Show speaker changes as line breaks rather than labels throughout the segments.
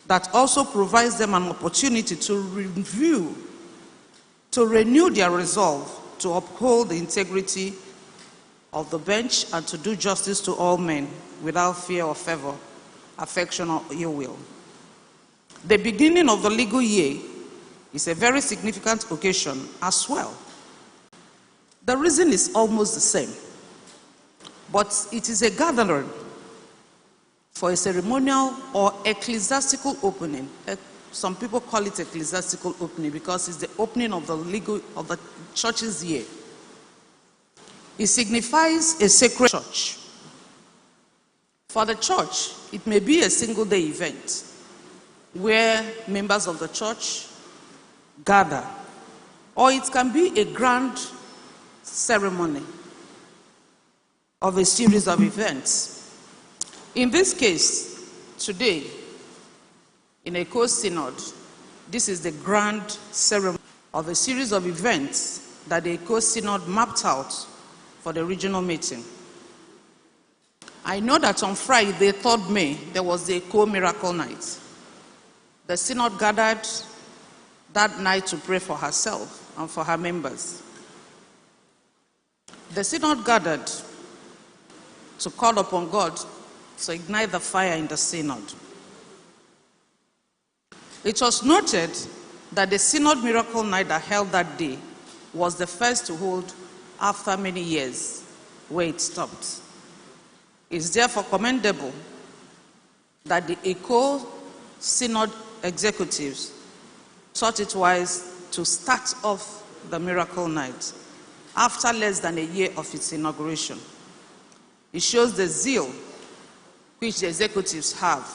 that also provides them an opportunity to renew their resolve to uphold the integrity of the bench and to do justice to all men without fear or favor, affection or ill will. The beginning of the legal year is a very significant occasion as well. The reason is almost the same, but it is a gathering for a ceremonial or ecclesiastical opening. Some people call it ecclesiastical opening because it's the opening of the church's year. It signifies a sacred church. For the church, it may be a single-day event where members of the church gather, or it can be a grand ceremony of a series of events. In this case, today, in a co-synod, this is the grand ceremony of a series of events that the co-synod mapped out for the regional meeting. I know that on Friday, 3rd May, there was the co-miracle night. The synod gathered that night to pray for herself and for her members. The synod gathered to call upon God to ignite the fire in the synod. It was noted that the synod miracle night that held that day was the first to hold after many years where it stopped. It's therefore commendable that the ECO synod executives thought it wise to start off the miracle night after less than a year of its inauguration. It shows the zeal which the executives have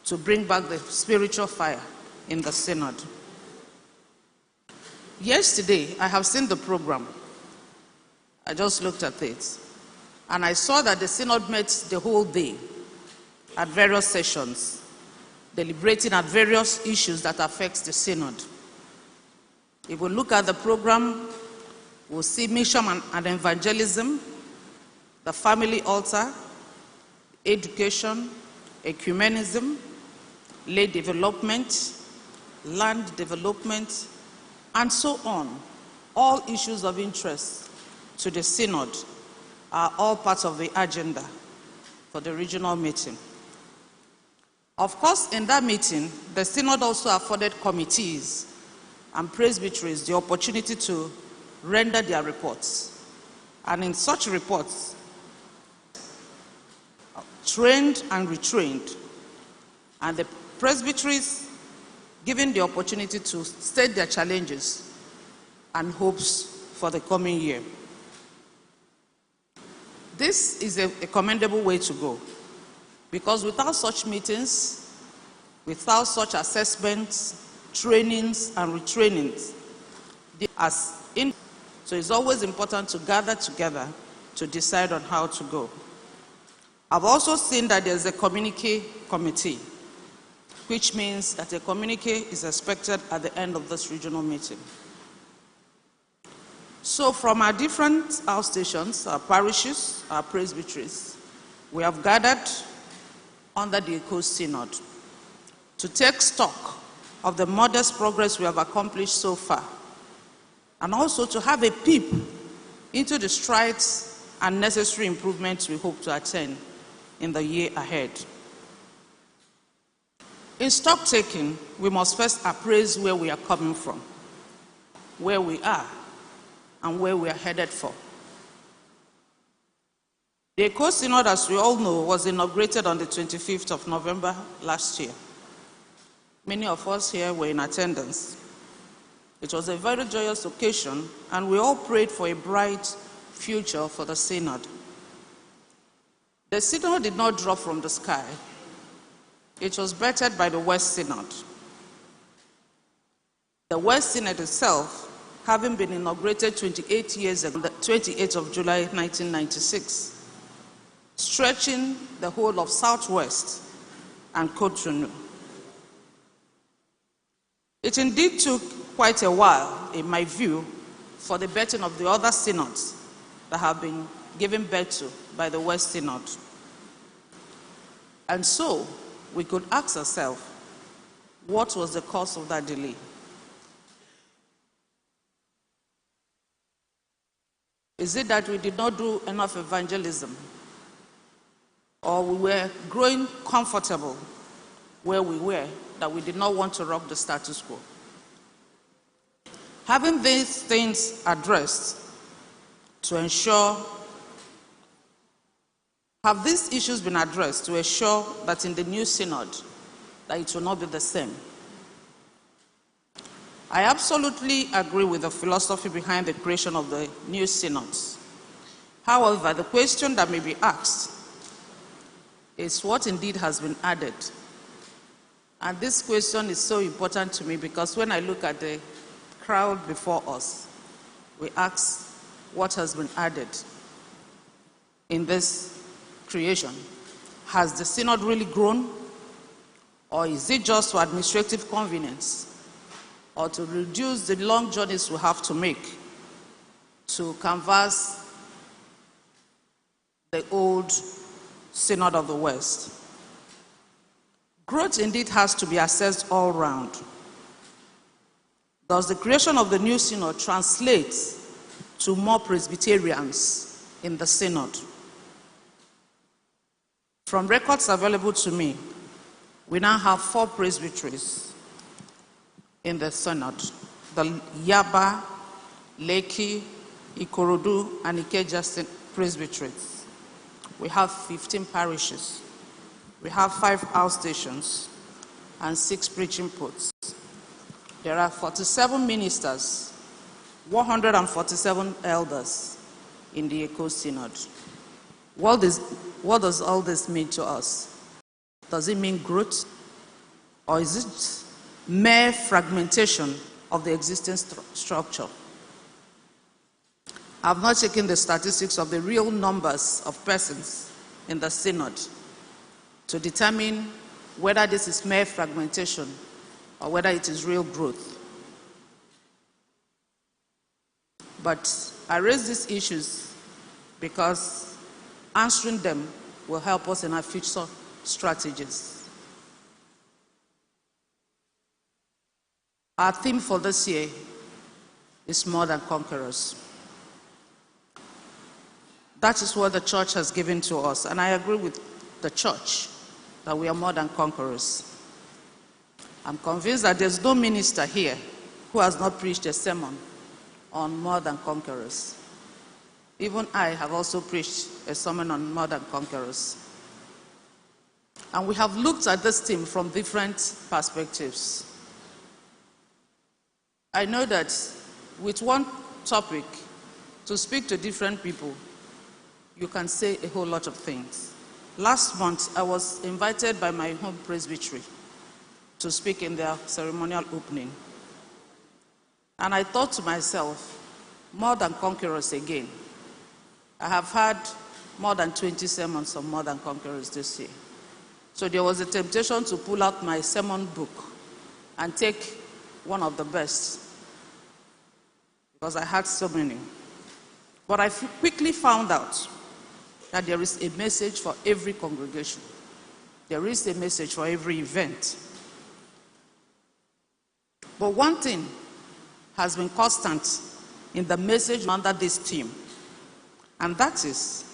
to bring back the spiritual fire in the synod. Yesterday, I have seen the program. I just looked at it, and I saw that the synod met the whole day at various sessions, deliberating at various issues that affect the synod. If we look at the program, we'll see mission and evangelism, the family altar, education, ecumenism, lay development, land development, and so on. All issues of interest to the synod are all parts of the agenda for the regional meeting. Of course, in that meeting, the synod also afforded committees and presbyteries the opportunity to render their reports. And in such reports, trained and retrained, and the presbyteries given the opportunity to state their challenges and hopes for the coming year. This is a commendable way to go, because without such meetings, without such assessments, trainings and retrainings, so it's always important to gather together to decide on how to go. I've also seen that there's a communique committee, which means that a communique is expected at the end of this regional meeting. So from our different outstations, our parishes, our presbyteries, we have gathered under the ECO Synod to take stock of the modest progress we have accomplished so far, and also to have a peep into the strides and necessary improvements we hope to attain in the year ahead. In stock taking, we must first appraise where we are coming from, where we are, and where we are headed for. The ECO Synod, as we all know, was inaugurated on the 25th of November last year. Many of us here were in attendance. It was a very joyous occasion, and we all prayed for a bright future for the Synod. The Synod did not drop from the sky. It was bettered by the West Synod. The West Synod itself, having been inaugurated 28 years ago, the 28th of July 1996, stretching the whole of Southwest and Cotonou. It indeed took quite a while, in my view, for the betting of the other synods that have been given birth to by the West Synod. And so, we could ask ourselves, What was the cause of that delay? Is it that we did not do enough evangelism? Or we were growing comfortable where we were, that we did not want to rock the status quo? Having these things addressed to ensure, have these issues been addressed to ensure that in the new synod, that it will not be the same? I absolutely agree with the philosophy behind the creation of the new synods. However, the question that may be asked is what indeed has been added. And this question is so important to me because when I look at the crowd before us, we ask what has been added in this creation. Has the synod really grown? Or is it just for administrative convenience? Or to reduce the long journeys we have to make to canvass the old Synod of the West? Growth indeed has to be assessed all round. Does the creation of the new synod translate to more Presbyterians in the synod? From records available to me, we now have 4 presbyteries in the synod: the Yaba, Lekki, Ikorodu, and Ikeja presbyteries. We have 15 parishes. We have 5 outstations and 6 preaching posts. There are 47 ministers, 147 elders in the Eco Synod. What does all this mean to us? Does it mean growth? Or is it mere fragmentation of the existing structure? I've not taken the statistics of the real numbers of persons in the synod to determine whether this is mere fragmentation or whether it is real growth. But I raise these issues because answering them will help us in our future strategies. Our theme for this year is more than conquerors. That is what the church has given to us, and I agree with the church that we are more than conquerors. I'm convinced that there's no minister here who has not preached a sermon on more than conquerors. Even I have also preached a sermon on more than conquerors. And we have looked at this theme from different perspectives. I know that with one topic, to speak to different people, you can say a whole lot of things. Last month, I was invited by my home presbytery to speak in their ceremonial opening. And I thought to myself, more than conquerors again. I have had more than 20 sermons on more than conquerors this year. So there was a temptation to pull out my sermon book and take one of the best, because I had so many. But I quickly found out that there is a message for every congregation. There is a message for every event. But one thing has been constant in the message under this theme, and that is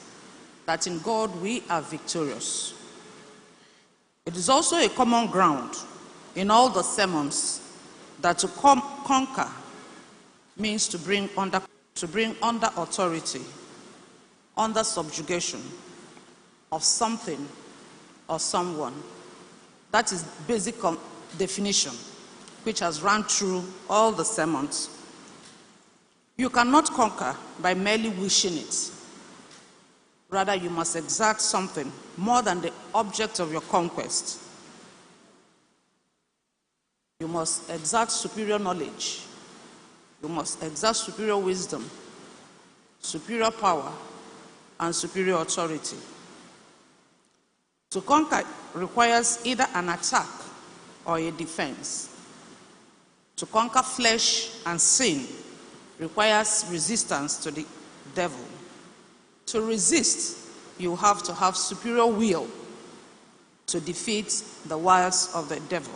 that in God we are victorious. It is also a common ground in all the sermons that to conquer means to bring under authority, under subjugation of something or someone. That is basic definition, which has run through all the sermons. You cannot conquer by merely wishing it. Rather, you must exact something more than the object of your conquest. You must exact superior knowledge. You must exert superior wisdom, superior power, and superior authority. To conquer requires either an attack or a defense. To conquer flesh and sin requires resistance to the devil. To resist, you have to have superior will to defeat the wiles of the devil.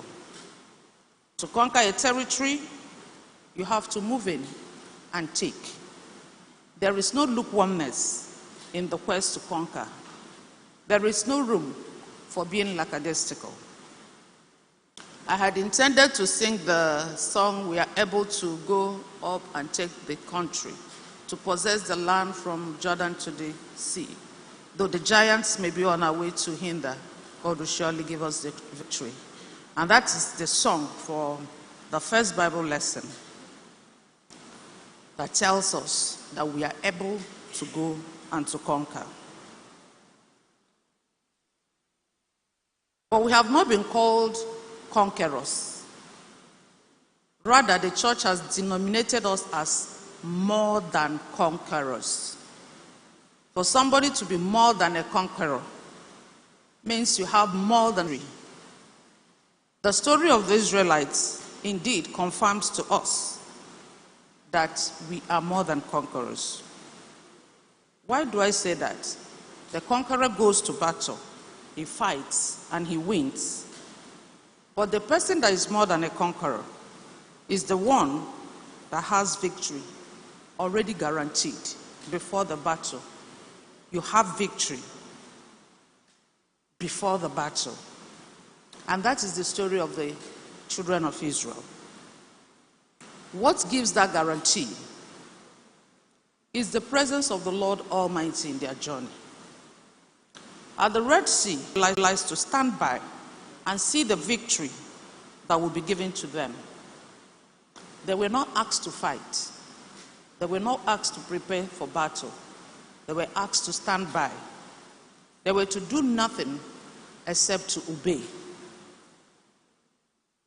To conquer a territory, you have to move in and take. There is no lukewarmness in the quest to conquer. There is no room for being lackadaisical. I had intended to sing the song, "We are able to go up and take the country, to possess the land from Jordan to the sea. Though the giants may be on our way to hinder, God will surely give us the victory." And that is the song for the first Bible lesson that tells us that we are able to go and to conquer. But we have not been called conquerors. Rather, the church has denominated us as more than conquerors. For somebody to be more than a conqueror means you have more than three. The story of the Israelites indeed confirms to us that we are more than conquerors. Why do I say that? The conqueror goes to battle, he fights, and he wins. But the person that is more than a conqueror is the one that has victory already guaranteed before the battle. You have victory before the battle. And that is the story of the children of Israel. What gives that guarantee is the presence of the Lord Almighty in their journey. At the Red Sea, lies to stand by and see the victory that will be given to them. They were not asked to fight. They were not asked to prepare for battle. They were asked to stand by. They were to do nothing except to obey.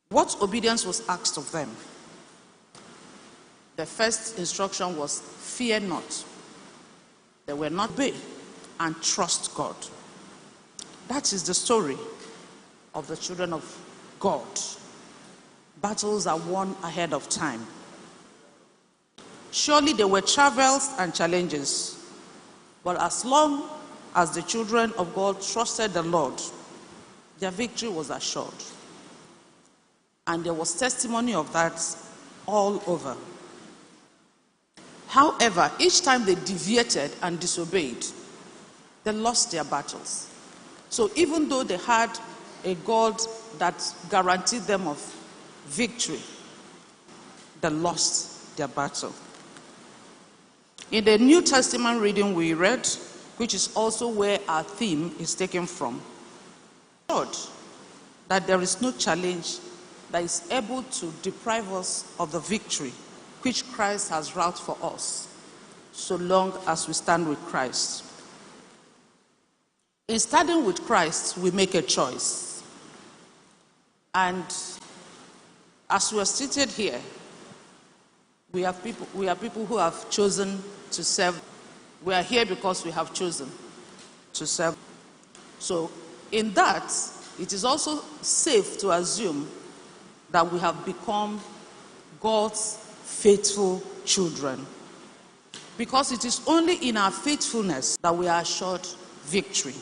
What obedience was asked of them? The first instruction was, fear not. They were not obey and trust God. That is the story of the children of God. Battles are won ahead of time. Surely there were travails and challenges, but as long as the children of God trusted the Lord, their victory was assured. And there was testimony of that all over. However, each time they deviated and disobeyed, they lost their battles. So even though they had a God that guaranteed them of victory, they lost their battle. In the New Testament reading we read, which is also where our theme is taken from, that there is no challenge that is able to deprive us of the victory which Christ has wrought for us, so long as we stand with Christ. In standing with Christ, we make a choice. And as we are seated here, we are people who have chosen to serve. We are here because we have chosen to serve. So in that, it is also safe to assume that we have become God's faithful children. Because it is only in our faithfulness that we are assured victory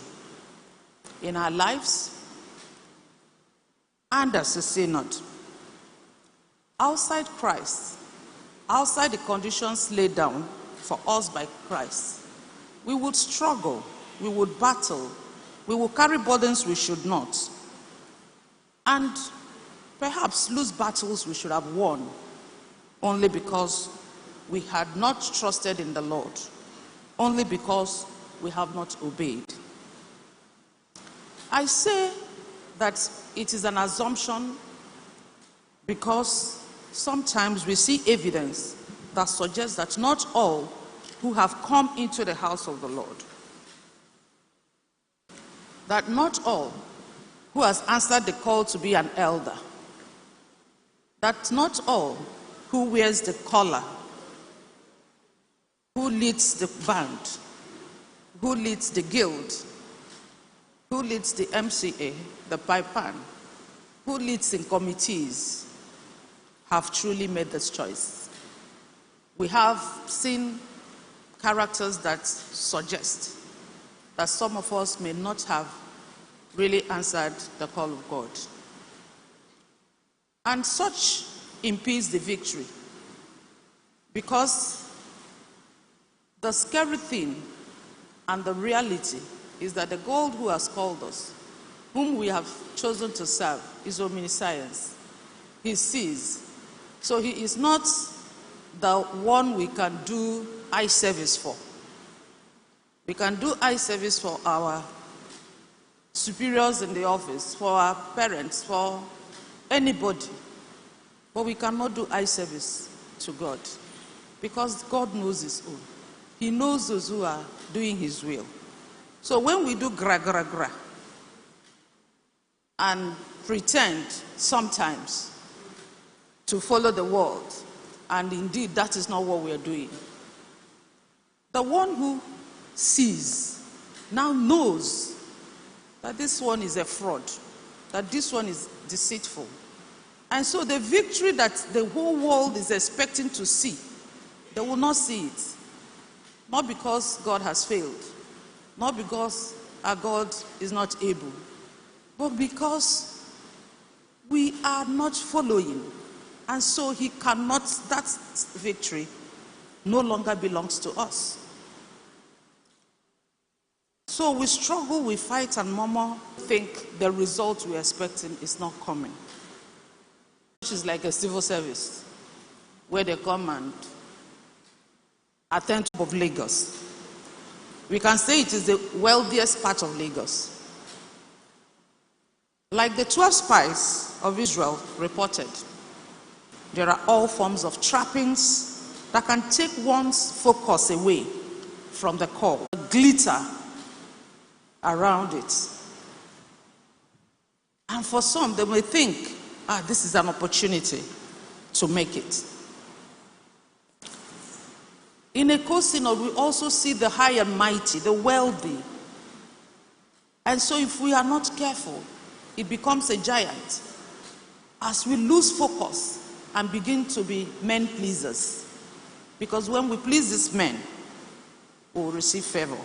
in our lives and as a synod. Outside Christ, outside the conditions laid down for us by Christ, we would struggle, we would battle, we will carry burdens we should not, and perhaps lose battles we should have won only because we had not trusted in the Lord, only because we have not obeyed. I say that it is an assumption because sometimes we see evidence that suggests that not all who have come into the house of the Lord, that not all who has answered the call to be an elder, that not all who wears the collar, who leads the band, who leads the guild, who leads the MCA, the pipe band, who leads in committees, have truly made this choice. We have seen characters that suggest that some of us may not have really answered the call of God. And such impedes the victory, because the scary thing and the reality is that the God who has called us, whom we have chosen to serve, is omniscience. He sees. So he is not the one we can do eye service for. We can do eye service for our superiors in the office, for our parents, for anybody. But we cannot do eye service to God, because God knows his own. He knows those who are doing his will. So when we do gra gra gra and pretend sometimes to follow the world, and indeed that is not what we are doing, the one who sees now knows that this one is a fraud, that this one is deceitful. And so the victory that the whole world is expecting to see, they will not see it. Not because God has failed, not because our God is not able, but because we are not following. And so he cannot, that victory no longer belongs to us. So we struggle, we fight and murmur, think the result we're expecting is not coming. Which is like a civil service, where they come and attend to of Lagos. We can say it is the wealthiest part of Lagos. Like the 12 spies of Israel reported, there are all forms of trappings that can take one's focus away from the call. The glitter around it. And for some, they may think, this is an opportunity to make it. In a co-synod, we also see the high and mighty, the wealthy. And so if we are not careful, it becomes a giant as we lose focus and begin to be men pleasers. Because when we please these men, we will receive favor.